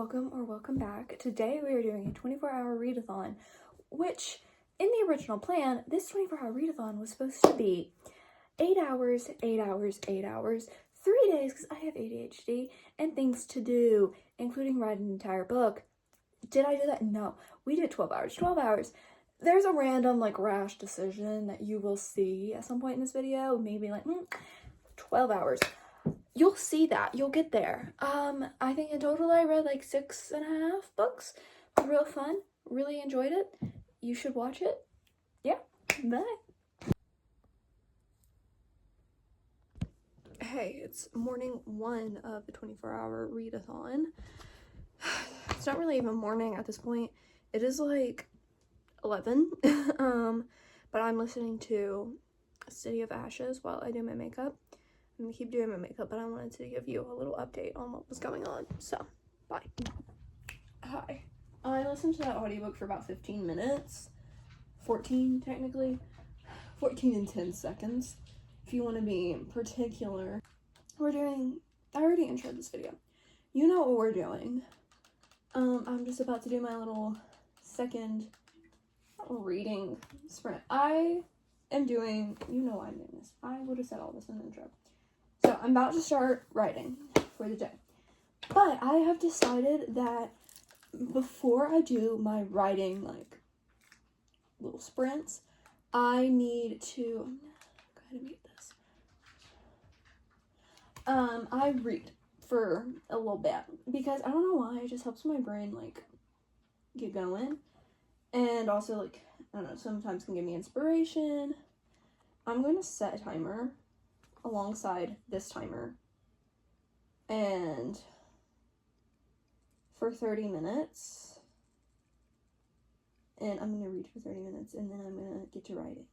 welcome back. Today we are doing a 24-hour readathon, which in the original plan, this 24-hour readathon was supposed to be 8 hours, 8 hours, 8 hours, 3 days because I have ADHD and things to do, including write an entire book. Did I do that? No. We did 12 hours. 12 hours. There's a random rash decision that you will see at some point in this video, maybe 12 hours. You'll see that. You'll get there. I think in total I read 6.5 books. Real fun. Really enjoyed it. You should watch it. Yeah. Bye. Hey, it's morning 1 of the 24-hour readathon. It's not really even morning at this point. It is 11. But I'm listening to City of Ashes while I do my makeup. I'm gonna keep doing my makeup, but I wanted to give you a little update on what was going on. So, bye. Hi. I listened to that audiobook for about 15 minutes. 14, technically. 14 and 10 seconds, if you want to be particular. I already introed this video. You know what we're doing. I'm just about to do my little second reading sprint. I am doing, you know why I'm doing this. I would have said all this in the intro. So I'm about to start writing for the day. But I have decided that before I do my writing, little sprints, I need to, I'm gonna go ahead and mute this. I read for a little bit because I don't know why, it just helps my brain, get going. And also, I don't know, sometimes can give me inspiration. I'm going to set a timer alongside this timer, and for 30 minutes, and I'm going to read for 30 minutes, and then I'm going to get to writing.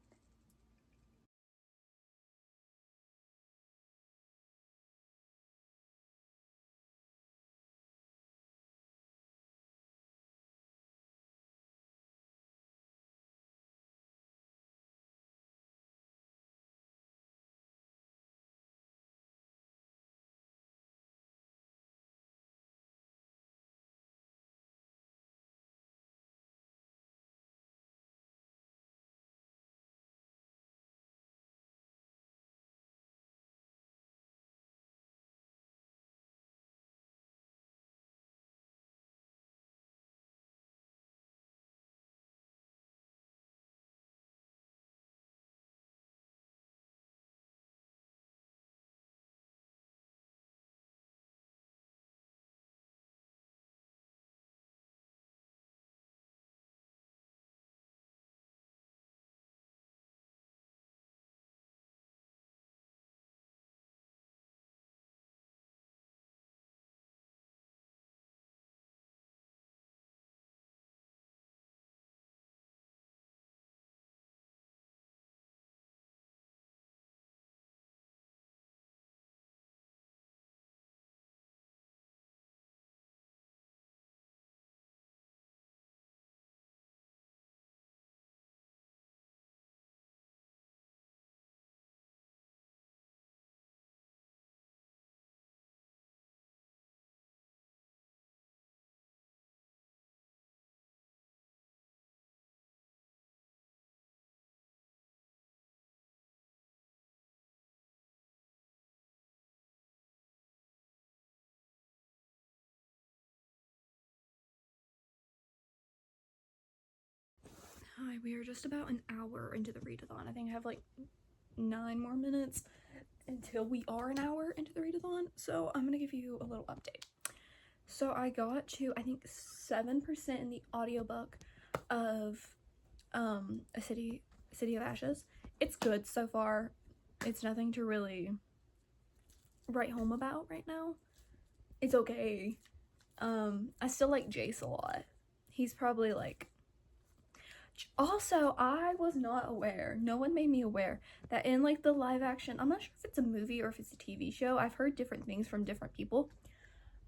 Hi, we are just about an hour into the readathon. I think I have 9 more minutes until we are an hour into the readathon, so I'm gonna give you a little update. So I got to, I think, 7% in the audiobook of A City of Ashes. It's good so far. It's nothing to really write home about right now. It's okay. I still like Jace a lot. He's probably also, I was not aware, no one made me aware, that in the live action, I'm not sure if it's a movie or if it's a TV show, I've heard different things from different people.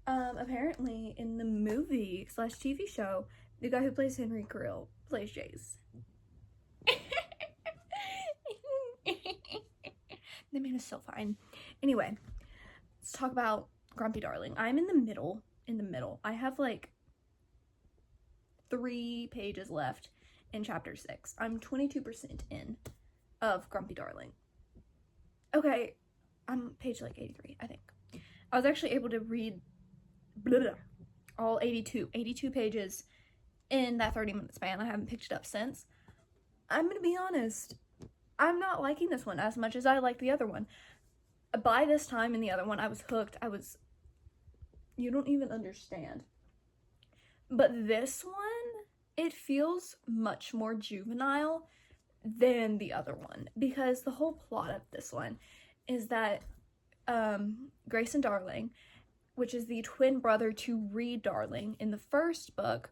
Apparently in the movie / TV show, the guy who plays Henry Krill plays Jace. The man is so fine. Anyway, let's talk about Grumpy Darling. I'm in the middle in the middle. I have like 3 pages left in chapter 6. I'm 22% in of Grumpy Darling. Okay, I'm page like 83, I think. I was actually able to read all 82 pages in that 30-minute span. I haven't picked it up since. I'm gonna be honest, I'm not liking this one as much as I like the other one. By this time in the other one, I was hooked. You don't even understand. But this one, it feels much more juvenile than the other one, because the whole plot of this one is that Grayson Darling, which is the twin brother to Reed Darling in the first book,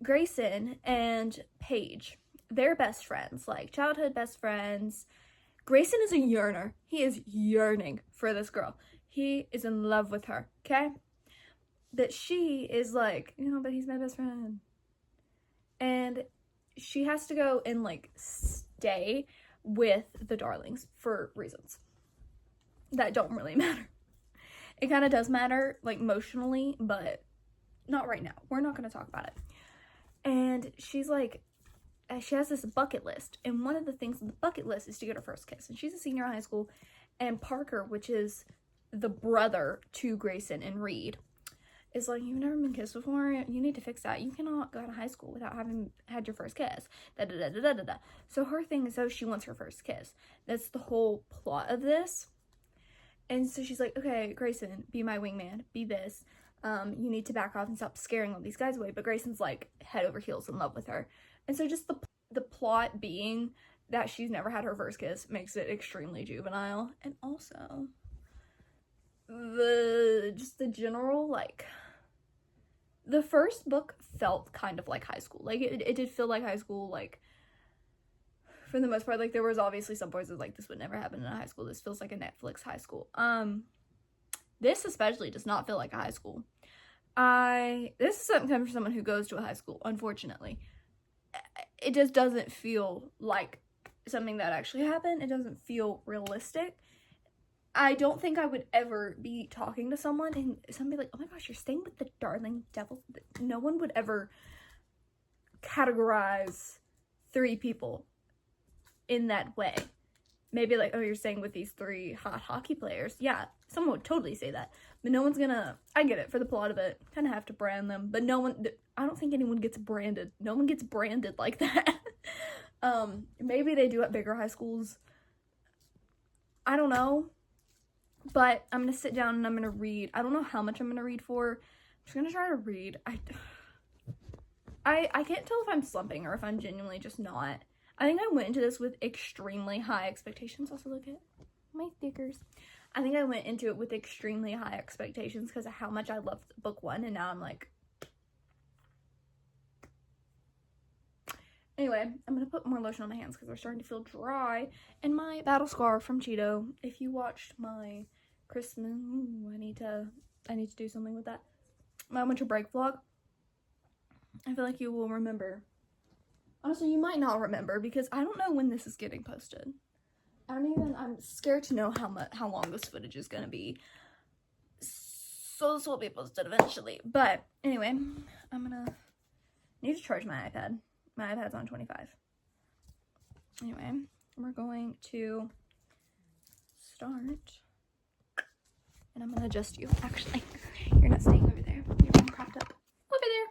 Grayson and Paige, they're best friends, like childhood best friends. Grayson is a yearner. He is yearning for this girl. He is in love with her, okay? But she is like, but he's my best friend. And she has to go and like stay with the Darlings for reasons that don't really matter. It kind of does matter, like, emotionally, but not right now. We're not going to talk about it. And she's like, she has this bucket list, and one of the things on the bucket list is to get her first kiss. And she's a senior in high school, and Parker, which is the brother to Grayson and Reed, is like, you've never been kissed before, you need to fix that. You cannot go to high school without having had your first kiss. Da-da-da-da-da-da. So her thing is, she wants her first kiss. That's the whole plot of this. And so she's like, okay, Grayson, be my wingman, be this. You need to back off and stop scaring all these guys away. But Grayson's like head over heels in love with her. And so just the plot being that she's never had her first kiss makes it extremely juvenile. And also the general, like, the first book felt kind of like high school. Like, it did feel like high school, like, for the most part. Like, there was obviously some boys that like, this would never happen in a high school. This feels like a Netflix high school. This especially does not feel like a high school. This is something coming from someone who goes to a high school, unfortunately. It just doesn't feel like something that actually happened. It doesn't feel realistic. I don't think I would ever be talking to someone and somebody like, oh my gosh, you're staying with the Darling Devil. No one would ever categorize 3 people in that way. Maybe like, oh, you're staying with these 3 hot hockey players. Yeah, someone would totally say that. But no one's gonna, I get it, for the plot of it, kind of have to brand them. But no one, I don't think anyone gets branded. No one gets branded like that. Maybe they do at bigger high schools. I don't know. But I'm gonna sit down and I'm gonna read. I don't know how much I'm gonna read for. I'm just gonna try to read. I can't tell if I'm slumping or if I'm genuinely just not. I think I went into this with extremely high expectations. Also, look at my stickers. I think I went into it with extremely high expectations because of how much I loved book 1, and now I'm like... Anyway, I'm going to put more lotion on my hands because they're starting to feel dry. And my battle scar from Cheeto, if you watched my Christmas... I need to do something with that. My winter break vlog. I feel like you will remember. Honestly, you might not remember because I don't know when this is getting posted. I'm scared to know how long this footage is going to be. So this will be posted eventually. But anyway, need to charge my iPad. My iPad's on 25. Anyway, we're going to start. And I'm going to adjust you. Actually, you're not staying over there. You're being propped up over there.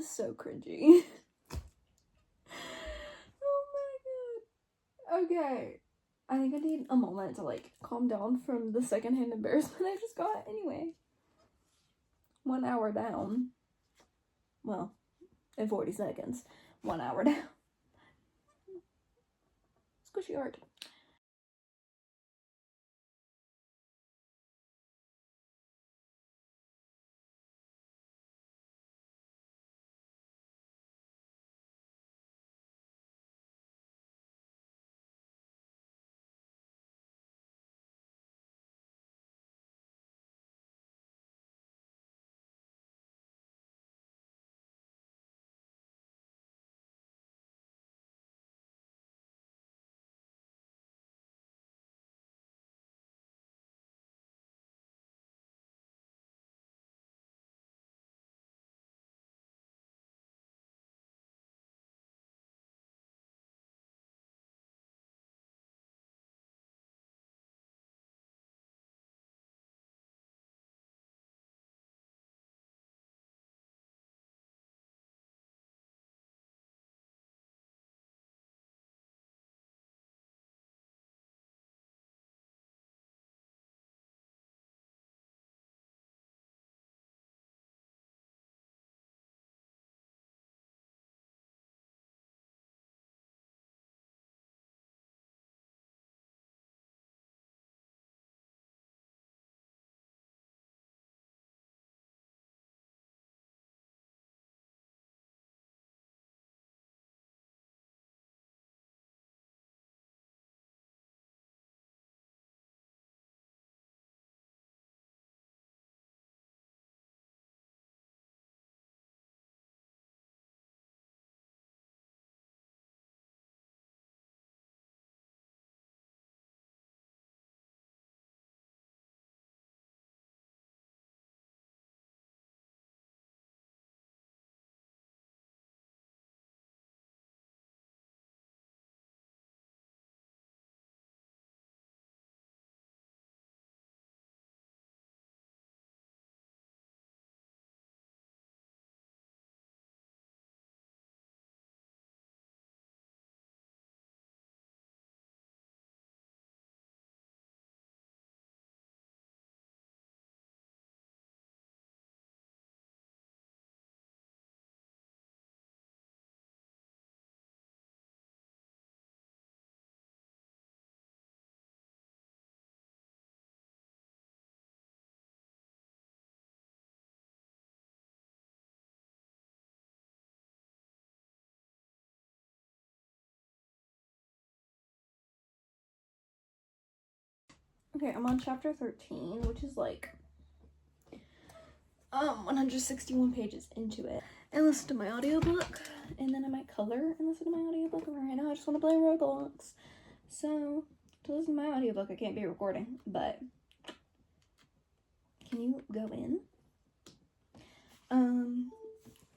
so cringy. Oh my god. Okay. I think I need a moment to like calm down from the secondhand embarrassment I just got. Anyway. 1 hour down. Well, in 40 seconds. 1 hour down. Squishy art. Okay, I'm on chapter 13, which is like 161 pages into it. And listen to my audiobook, and then I might color and listen to my audiobook. And right now I just want to play Roblox. So to listen to my audiobook I can't be recording, but can you go in?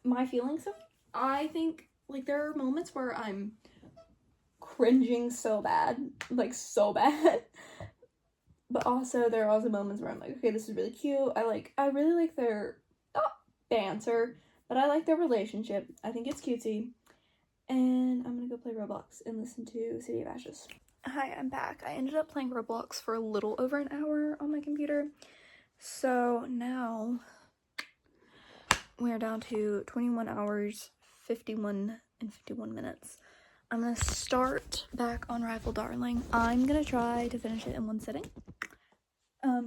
My feelings, so I think like there are moments where I'm cringing so bad, like so bad. But also there are also moments where I'm like, okay, this is really cute. I really like their banter, but I like their relationship. I think it's cutesy. And I'm gonna go play Roblox and listen to City of Ashes. Hi, I'm back. I ended up playing Roblox for a little over an hour on my computer. So now we're down to 21 hours, 51 and 51 minutes. I'm gonna start back on Rival Darling. I'm gonna try to finish it in one sitting.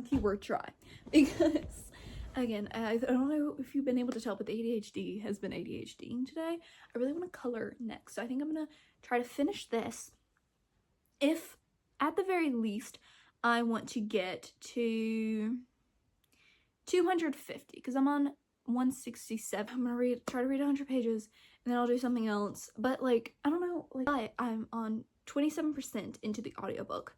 Keyword try. Because, again, I don't know if you've been able to tell, but the ADHD has been ADHDing today. I really want to color next. So I think I'm gonna try to finish this. If, at the very least, I want to get to 250, because I'm on 167. I'm gonna try to read 100 pages, and then I'll do something else. But like, I don't know, like I'm on 27% into the audiobook.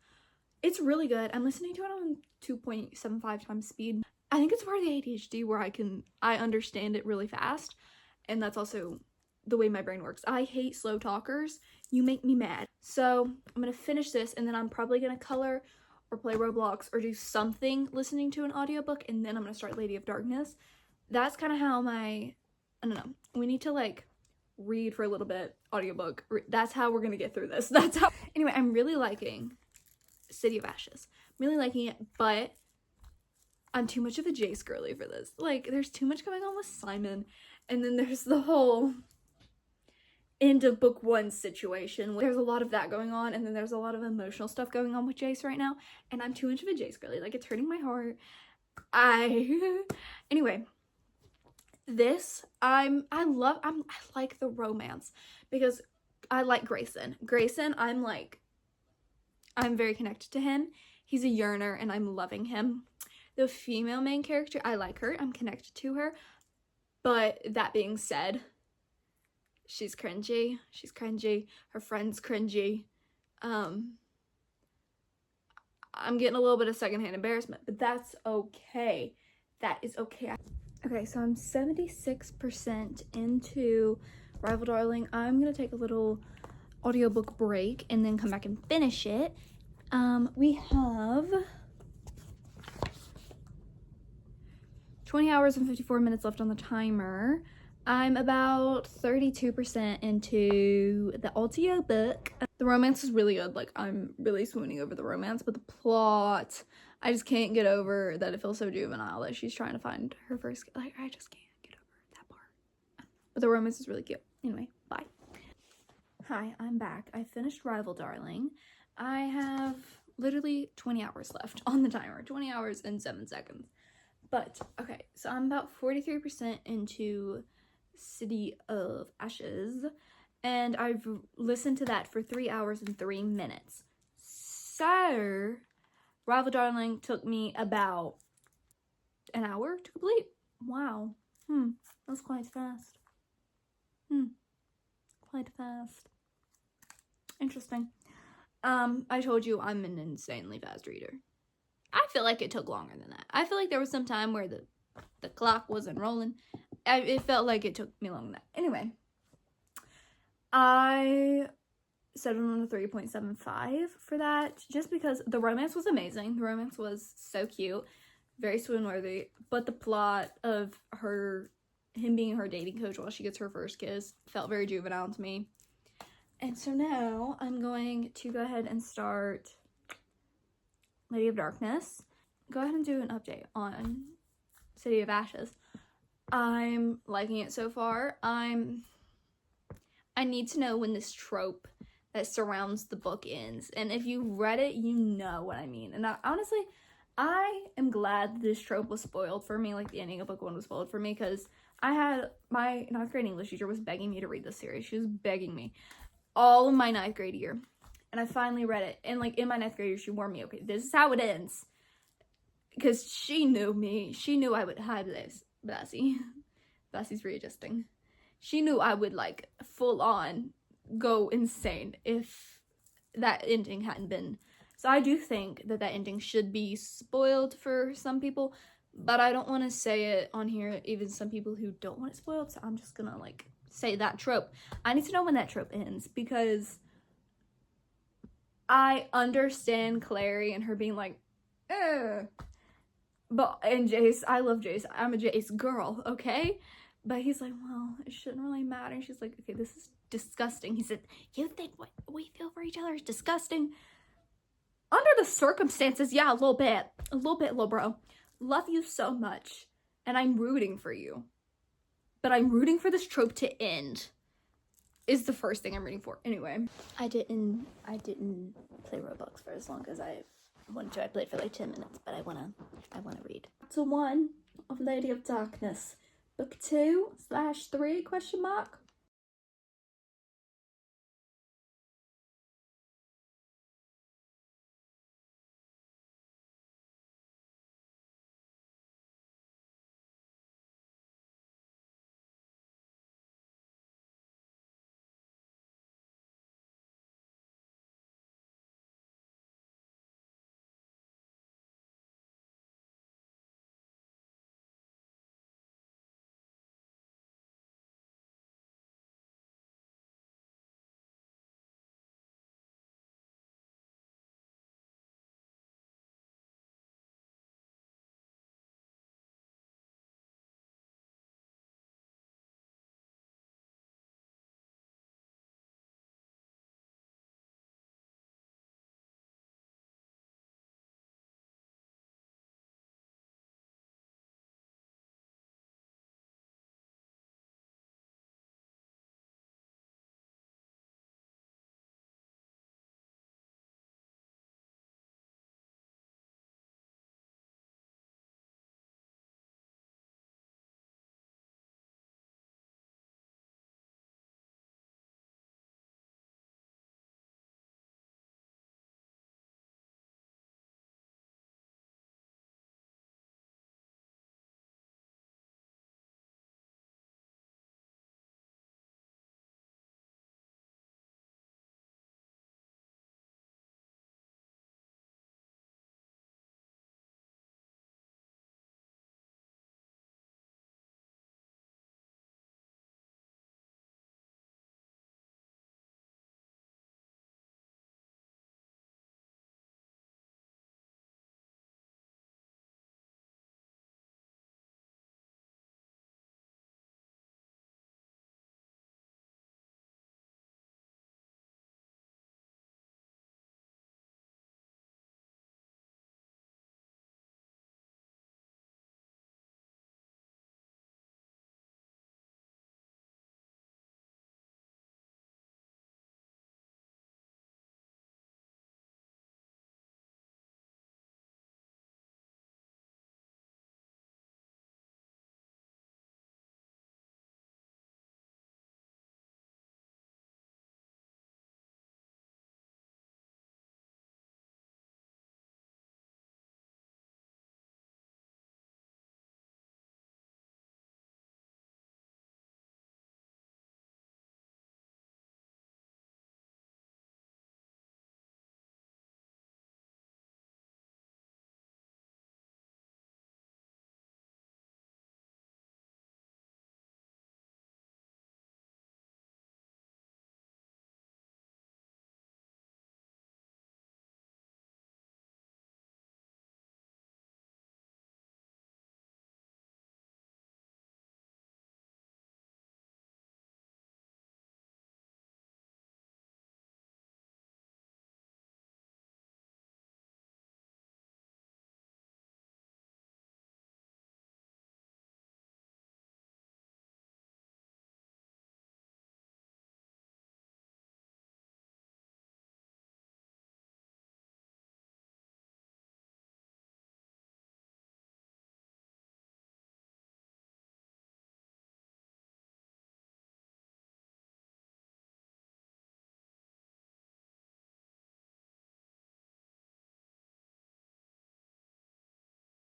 It's really good. I'm listening to it on 2.75 times speed. I think it's part of the ADHD where I understand it really fast, and that's also the way my brain works. I hate slow talkers. You make me mad. So I'm gonna finish this, and then I'm probably gonna color or play Roblox or do something listening to an audiobook, and then I'm gonna start Lady of Darkness. That's kind of how my I don't know. We need to like read for a little bit, audiobook. That's how we're gonna get through this. That's how. Anyway, I'm really liking City of Ashes. I'm really liking it, but I'm too much of a Jace girly for this. Like, there's too much going on with Simon, and then there's the whole end of book 1 situation. There's a lot of that going on, and then there's a lot of emotional stuff going on with Jace right now, and I'm too much of a Jace girly. Like, it's hurting my heart. Anyway, this I like the romance because I like Grayson. I'm very connected to him. He's a yearner and I'm loving him. The female main character, I like her. I'm connected to her. But that being said, she's cringy. Her friend's cringy. I'm getting a little bit of secondhand embarrassment, but that's okay. That is okay. Okay, so I'm 76% into Rival Darling. I'm gonna take a little audiobook break and then come back and finish it. We have 20 hours and 54 minutes left on the timer. I'm about 32% into the audiobook. The romance is really good. Like, I'm really swooning over the romance, but the plot, I just can't get over that it feels so juvenile that she's trying to find her first, like, I just can't get over that part. But the romance is really cute. Anyway, bye. Hi, I'm back. I finished Rival Darling. I have literally 20 hours left on the timer. 20 hours and 7 seconds. But, okay, so I'm about 43% into City of Ashes, and I've listened to that for 3 hours and 3 minutes. So, Rival Darling took me about an hour to complete. Wow. That was quite fast. Quite fast. Interesting. I told you I'm an insanely fast reader. I feel like it took longer than that. I feel like there was some time where the clock wasn't rolling. It felt like it took me longer than that. Anyway, I settled on a 3.75 for that just because the romance was amazing. The romance was so cute, very swoon-worthy, but the plot of him being her dating coach while she gets her first kiss felt very juvenile to me. And so now I'm going to go ahead and start Lady of Darkness. Go ahead and do an update on City of Ashes. I'm liking it so far. I need to know when this trope that surrounds the book ends. And if you read it, you know what I mean. And honestly, I am glad this trope was spoiled for me, like the ending of book 1 was spoiled for me, because my 9th grade English teacher was begging me to read this series. She was begging me all of my 9th grade year. And I finally read it. And like in my 9th grade year, she warned me, okay, this is how it ends. Because she knew me. She knew I would, hi, Bassie's readjusting. She knew I would like full on go insane if that ending hadn't been. So I do think that ending should be spoiled for some people, but I don't want to say it on here, even some people who don't want it spoiled, so I'm just gonna like say that trope. I need to know when that trope ends, because I understand Clary and her being like, and Jace, I love Jace, I'm a Jace girl, okay? But he's like, well, it shouldn't really matter. And she's like, okay, this is disgusting. He said, you think what we feel for each other is disgusting? Under the circumstances, yeah, a little bit, little bro. Love you so much, and I'm rooting for you. But I'm rooting for this trope to end, is the first thing I'm rooting for. Anyway, I didn't play Roblox for as long as I wanted to. I played for like 10 minutes, but I wanna read. Chapter 1 of Lady of Darkness. Book 2/3 question mark.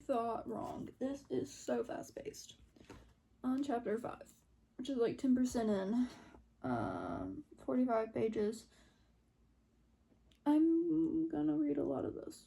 thought wrong. This is so fast-paced. On chapter 5, which is like 10% in, 45 pages. I'm gonna read a lot of this.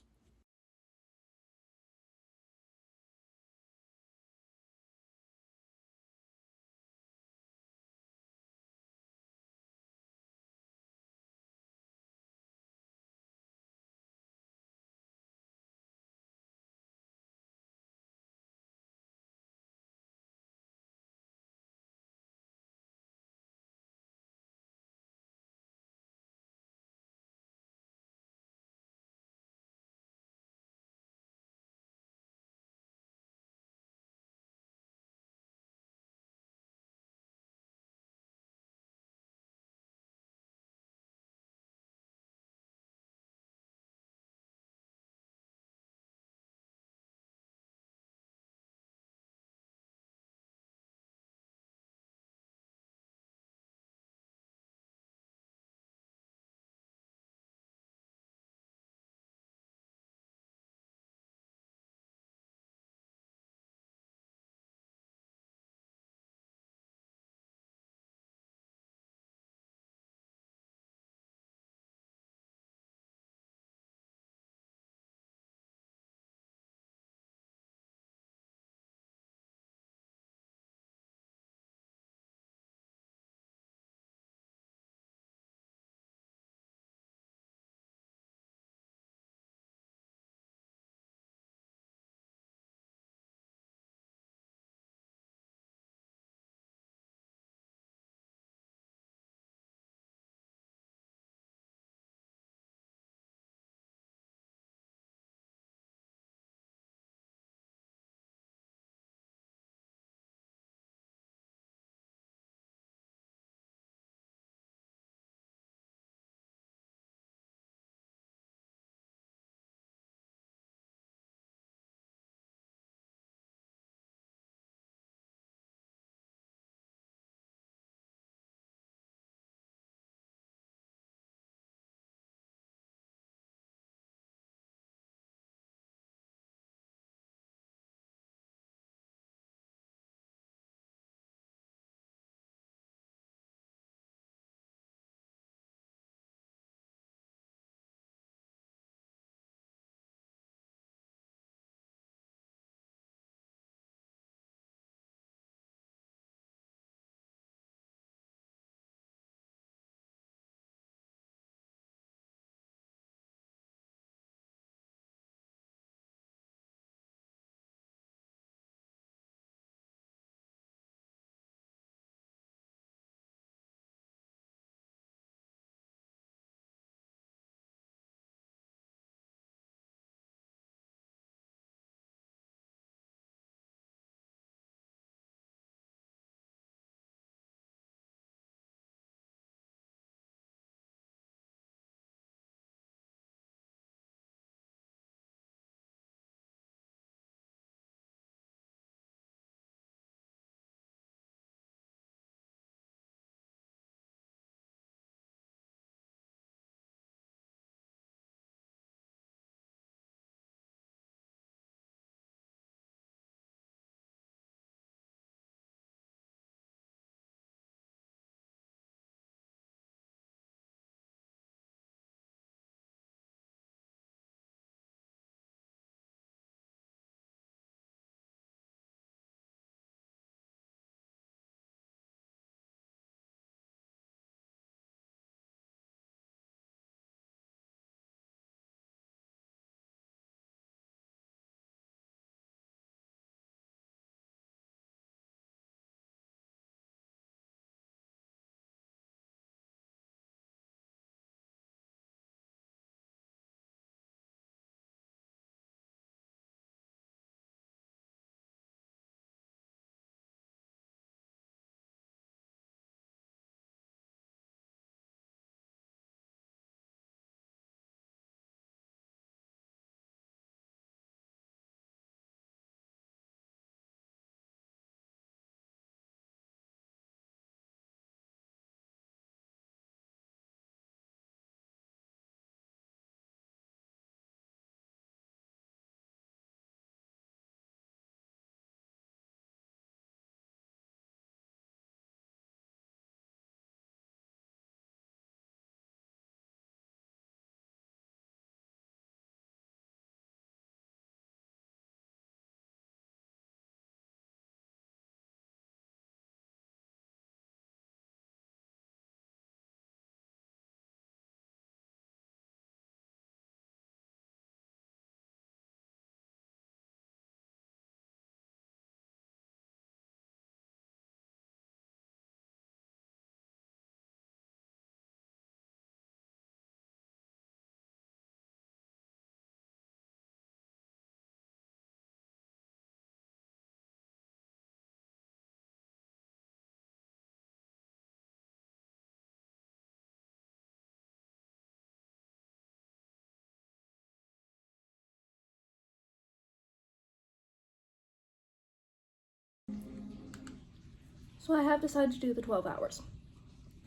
So I have decided to do the 12 hours.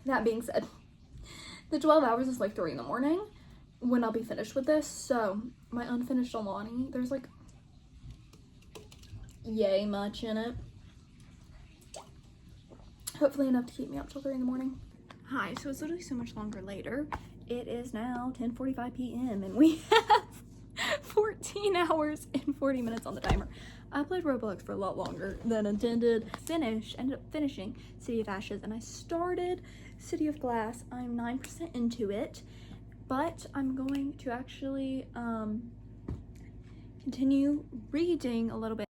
That being said, the 12 hours is like 3 in the morning when I'll be finished with this. So my unfinished Alani, there's like yay much in it. Hopefully enough to keep me up till 3 in the morning. Hi, so it's literally so much longer later. It is now 10:45 p.m. and we have 14 hours and 40 minutes on the timer. I played Roblox for a lot longer than intended. Ended up finishing City of Ashes, and I started City of Glass. I'm 9% into it, but I'm going to actually continue reading a little bit.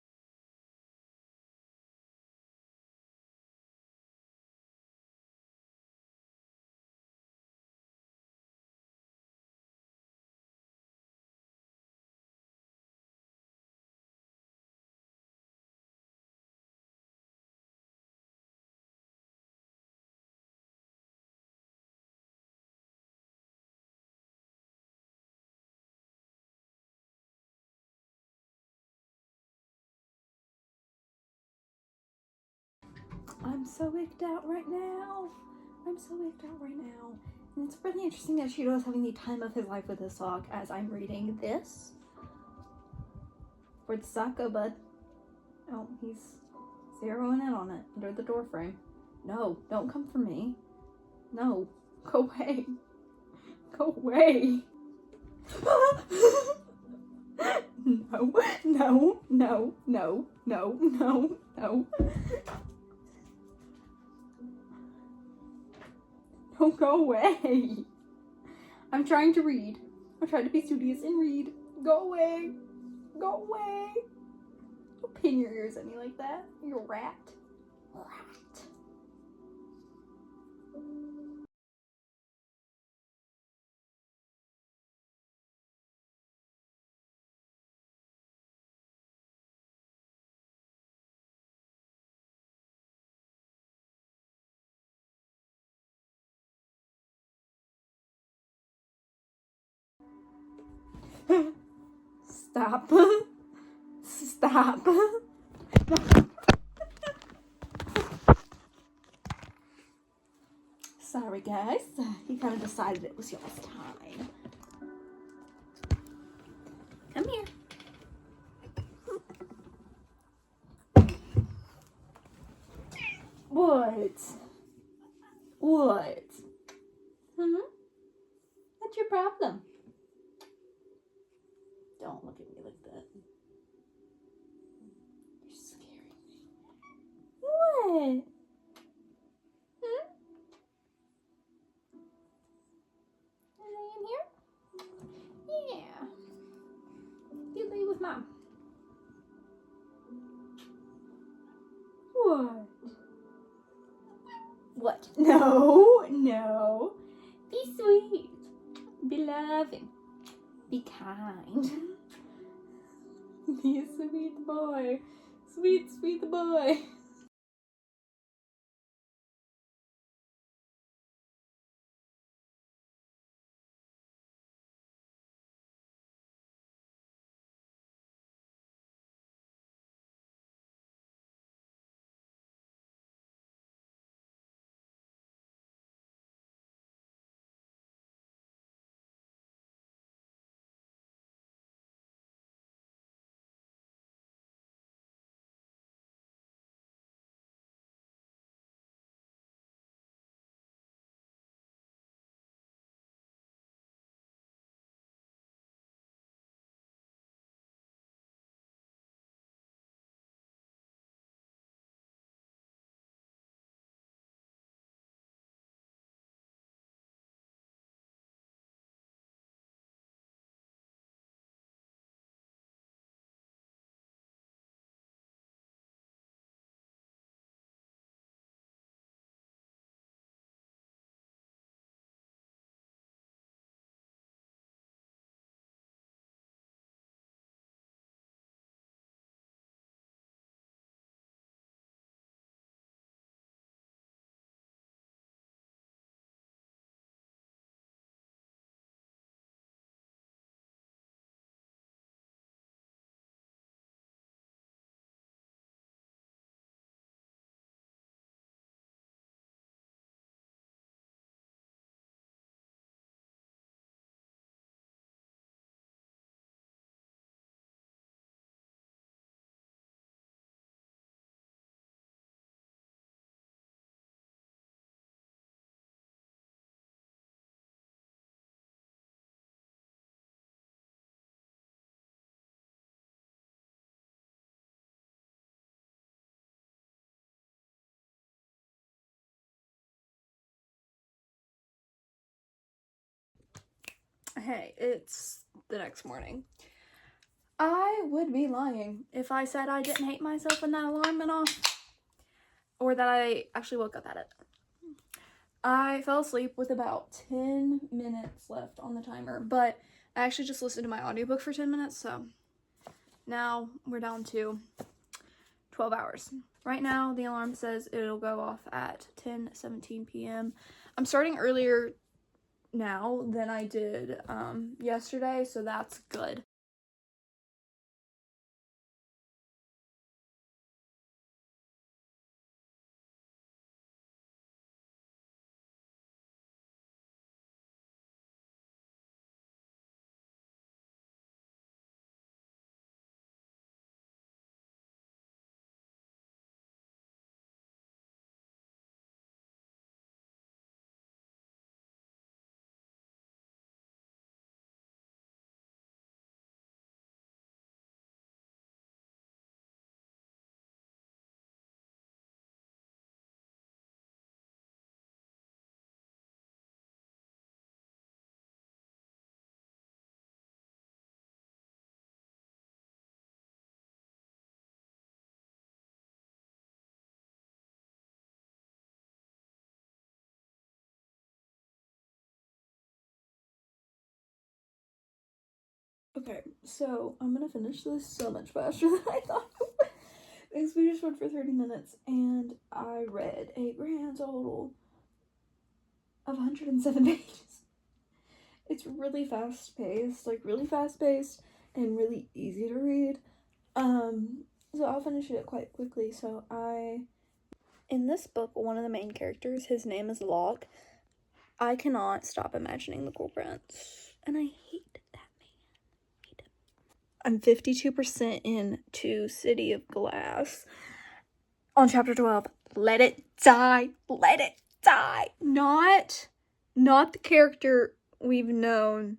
I'm so wigged out right now. I'm so wigged out right now. And it's really interesting that Shido is having the time of his life with his sock as I'm reading this. For the Sako, bud. Oh, he's zeroing in on it under the door frame. No, don't come for me. No, go away. Go away. No, no, no, no, no, no, no. Don't go away. I'm trying to read. I'm trying to be studious and read. Go away. Go away. Don't pin your ears at me like that. You're a rat. Rat. Stop. Stop. Sorry, guys. He kind of decided it was y'all's time. Come here. What? What? What's your problem? Don't look at me like that. You're scaring me. What? Are they in here? Yeah. You lay with Mom. What? What? No, no. Be sweet. Be loving. Be kind. Be a sweet boy. Sweet, sweet boy. hey, it's the next morning. I would be lying if I said I didn't hate myself when that alarm went off, or that I actually woke up at it. I fell asleep with about 10 minutes left on the timer, but I actually just listened to my audiobook for 10 minutes, so now we're down to 12 hours. Right now, the alarm says it'll go off at 10:17 p.m. I'm starting earlier now than I did yesterday, so that's good. Okay, so I'm gonna finish this so much faster than I thought. Because we just went for 30 minutes and I read a grand total of 107 pages. It's really fast paced, and really easy to read. So I'll finish it quite quickly. In this book, one of the main characters, his name is Locke. I cannot stop imagining the Cool Prince, and I hate that man. I'm 52% into City of Glass. On chapter 12, let it die, let it die. Not the character we've known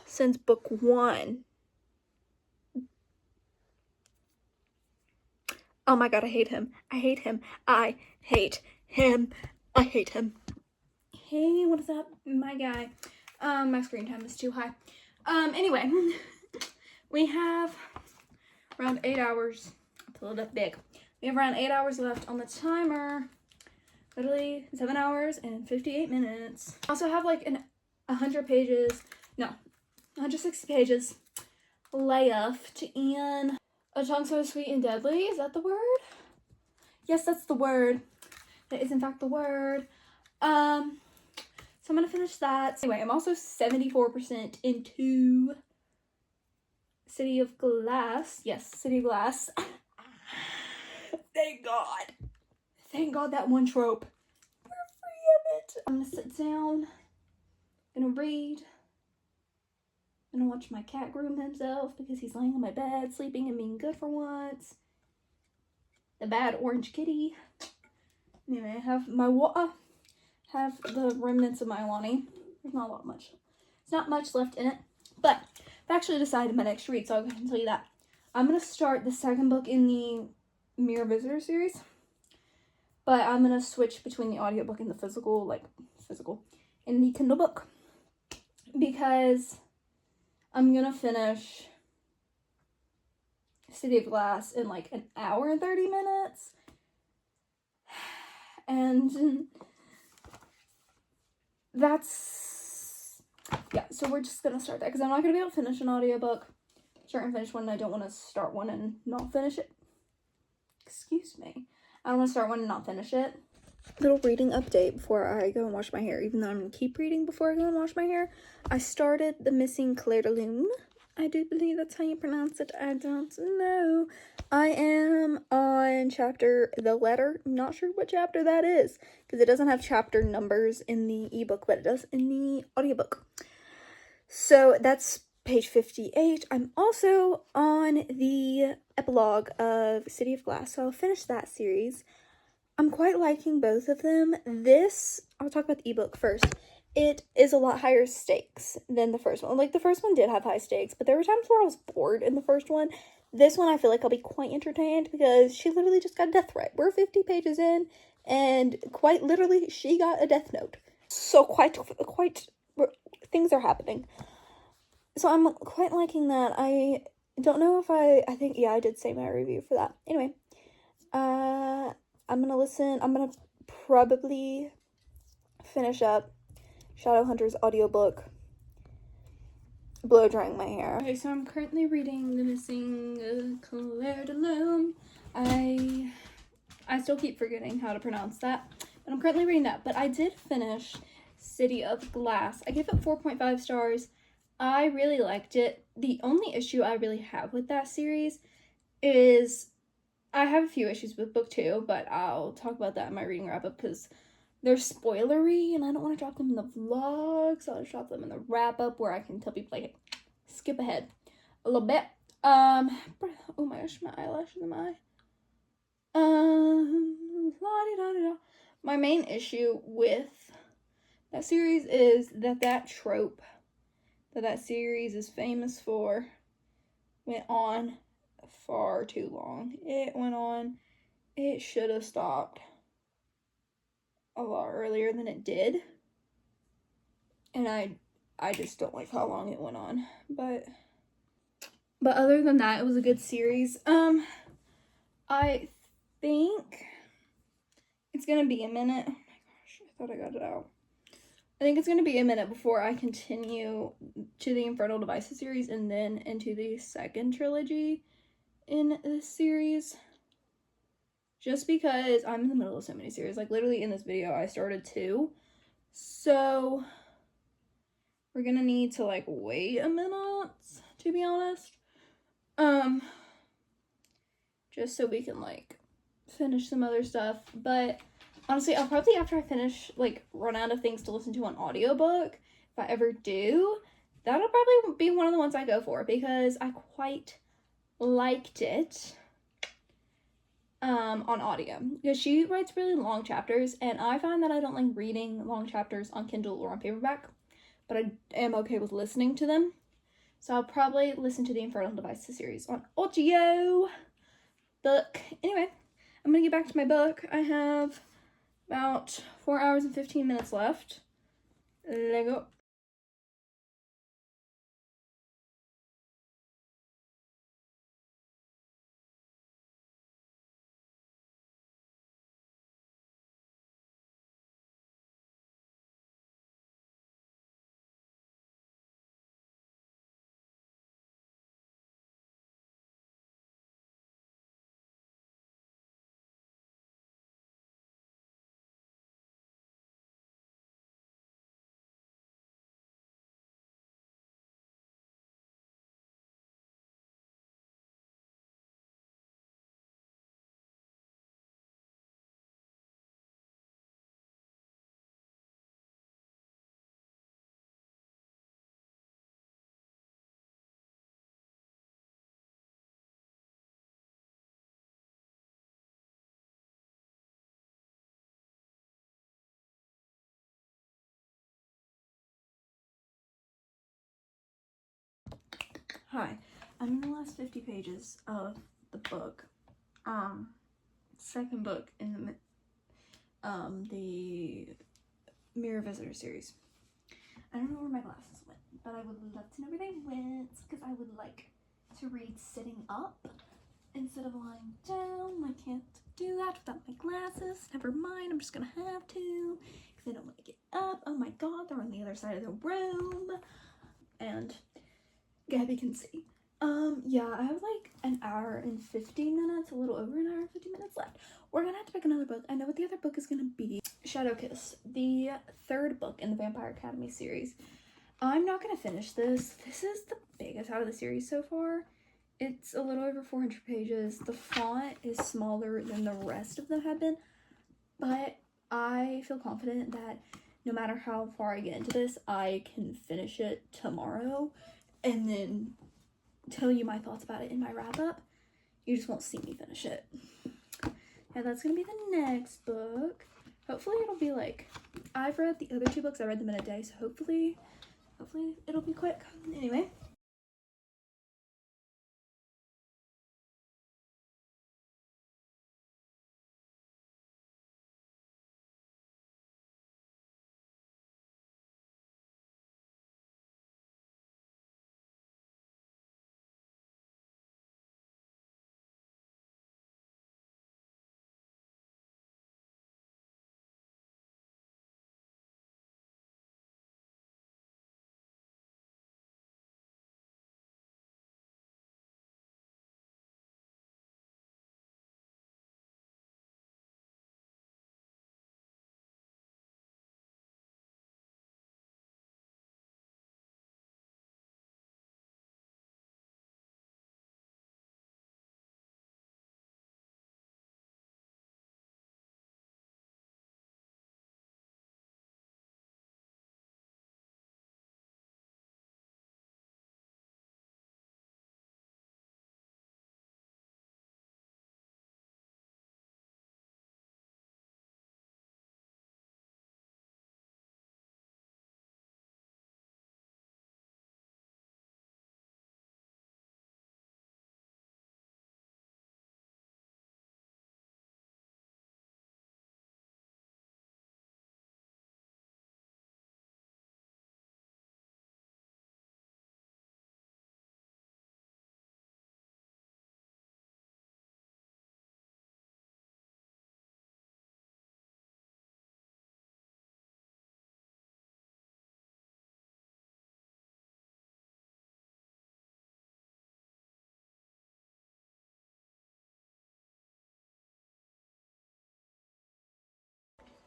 since book 1. Oh my god, I hate him. I hate him. I hate him. I hate him. Hey, what is up, my guy? My screen time is too high. Anyway, we have around 8 hours. I pulled it up big. We have around 8 hours left on the timer. Literally 7 hours and 58 minutes. I also have like 160 pages left in A Tongue So Sweet and Deadly. Is that the word? Yes, that's the word. That is in fact the word. So I'm gonna finish that. Anyway, I'm also 74% into City of Glass. Yes, City of Glass. Thank God. Thank God that one trope. We're free of it. I'm gonna sit down. Gonna read. I'm gonna watch my cat groom himself because he's laying on my bed, sleeping and being good for once. The bad orange kitty. Anyway, I have my have the remnants of my Alani. There's not much left in it, but I've actually decided my next read, so I can tell you that. I'm gonna start the second book in the Mirror Visitor series, but I'm gonna switch between the audiobook and the physical, in the Kindle book, because I'm gonna finish City of Glass in like an hour and 30 minutes, and so we're just gonna start that because I'm not gonna be able to finish an audiobook, start and finish one, and I don't want to start one and not finish it. Excuse me. I don't want to start one and not finish it. Little reading update before I go and wash my hair, even though I'm gonna keep reading before I go and wash my hair. I started The Missing Clair de Lune. I do believe that's how you pronounce it. I don't know. I am on chapter The Letter. I'm not sure what chapter that is because it doesn't have chapter numbers in the ebook, but it does in the audiobook. So that's page 58. I'm also on the epilogue of City of Glass, so I'll finish that series. I'm quite liking both of them. I'll talk about the ebook first. It is a lot higher stakes than the first one. Like, the first one did have high stakes, but there were times where I was bored in the first one. This one, I feel like I'll be quite entertained because she literally just got a death threat. We're 50 pages in, and quite literally, she got a death note. So quite things are happening. So I'm quite liking that. I don't know if I think, yeah, I did say my review for that. Anyway, I'm gonna probably finish up Shadowhunter's audiobook, blow drying my hair. Okay, so I'm currently reading The Missing Claire de Lune. I still keep forgetting how to pronounce that, but I'm currently reading that. But I did finish City of Glass. I gave it 4.5 stars. I really liked it. The only issue I really have with that series is I have a few issues with book 2, but I'll talk about that in my reading wrap-up because they're spoilery and I don't want to drop them in the vlog, so I'll just drop them in the wrap-up where I can tell people, like, skip ahead a little bit. Oh my gosh, my eyelashes in my eye. La-di-da-di-da. My main issue with that series is that trope that series is famous for went on far too long. It should have stopped a lot earlier than it did. And I just don't like how long it went on. But other than that, it was a good series. I think it's gonna be a minute. Oh my gosh, I thought I got it out. I think it's gonna be a minute before I continue to the Infernal Devices series and then into the second trilogy in this series. Just because I'm in the middle of so many series. Like, literally in this video, I started 2. So we're gonna need to, like, wait a minute, to be honest. Just so we can, like, finish some other stuff. But honestly, I'll probably, after I finish, like, run out of things to listen to on audiobook, if I ever do, that'll probably be one of the ones I go for because I quite liked it on audio. Because she writes really long chapters, and I find that I don't like reading long chapters on Kindle or on paperback, but I am okay with listening to them. So I'll probably listen to the Infernal Devices series on audio book. Anyway, I'm gonna get back to my book. I have about 4 hours and 15 minutes left. Let's go. Hi, I'm in the last 50 pages of the book. Second book in the Mirror Visitor series. I don't know where my glasses went, but I would love to know where they went because I would like to read sitting up instead of lying down. I can't do that without my glasses. Never mind, I'm just gonna have to because I don't want to get up. Oh my god, they're on the other side of the room. And Gabby can see. Yeah, I have like an hour and 50 minutes, a little over an hour and 50 minutes left. We're gonna have to pick another book. I know what the other book is gonna be. Shadow Kiss, the third book in the Vampire Academy series. I'm not gonna finish this. This is the biggest out of the series so far. It's a little over 400 pages. The font is smaller than the rest of them have been, but I feel confident that no matter how far I get into this, I can finish it tomorrow and then tell you my thoughts about it in my wrap-up. You just won't see me finish it. Yeah, that's gonna be the next book. Hopefully it'll be like, I've read the other 2 books, I read them in a day, so hopefully it'll be quick. Anyway,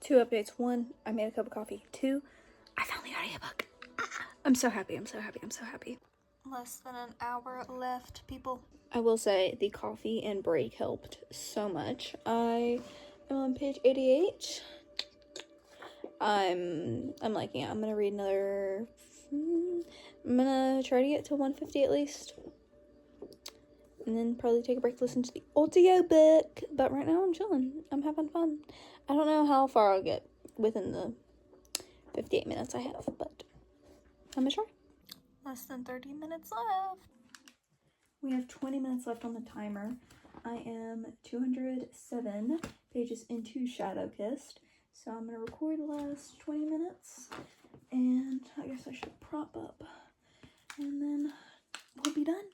2 updates. 1, I made a cup of coffee. 2, I found the audiobook. I'm so happy, I'm so happy, I'm so happy. Less than an hour left, people. I will say the coffee and break helped so much. I am on page 88. I'm liking it. I'm gonna read another, I'm gonna try to get to 150 at least. And then probably take a break to listen to the audiobook. But right now I'm chilling. I'm having fun. I don't know how far I'll get within the 58 minutes I have, but I'm gonna try. Less than 30 minutes left. We have 20 minutes left on the timer. I am 207 pages into Shadow Kissed. So I'm gonna record the last 20 minutes. And I guess I should prop up. And then we'll be done.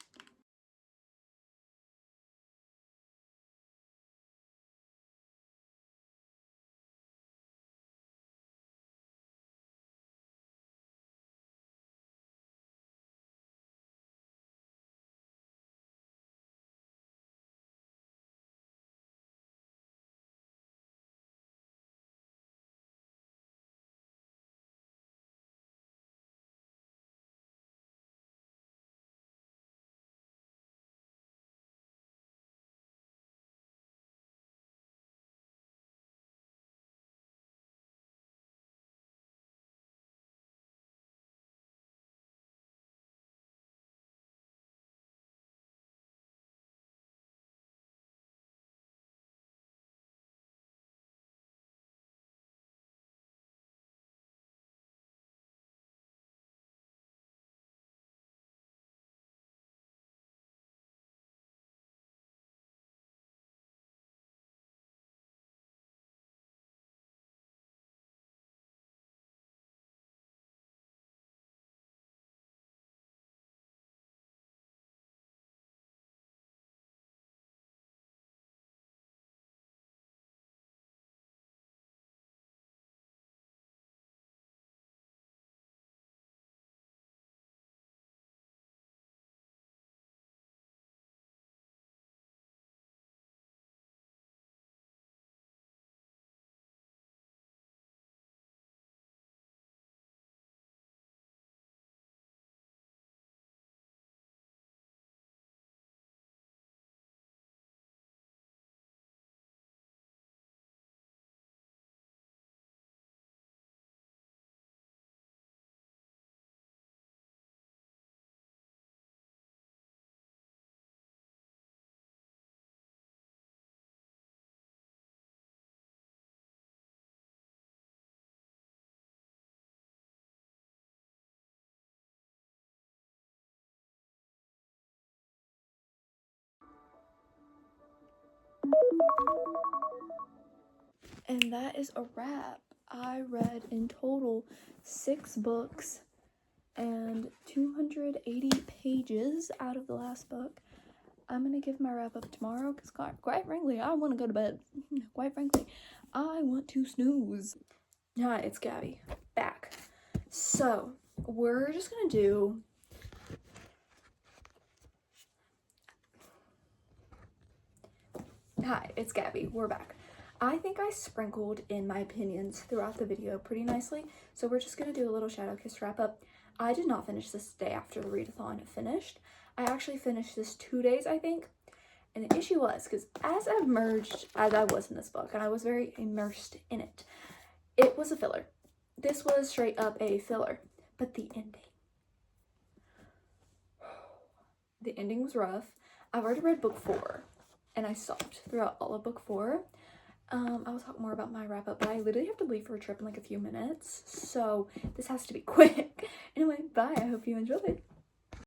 And that is a wrap. I read in total 6 books and 280 pages out of the last book. I'm gonna give my wrap up tomorrow because quite frankly, I want to go to bed. Quite frankly, I want to snooze. Hi, it's Gabby. Back. So, we're just gonna do... Hi, it's Gabby. We're back. I think I sprinkled in my opinions throughout the video pretty nicely, so we're just gonna do a little Shadow Kiss wrap up. I did not finish this day after the readathon finished. I actually finished this 2 days, I think. And the issue was, because as immersed as I was in this book, and I was very immersed in it, it was a filler. This was straight up a filler. But the ending was rough. I've already read book 4, and I stopped throughout all of book 4. I will talk more about my wrap up, but I literally have to leave for a trip in like a few minutes, so this has to be quick. Anyway, bye. I hope you enjoyed.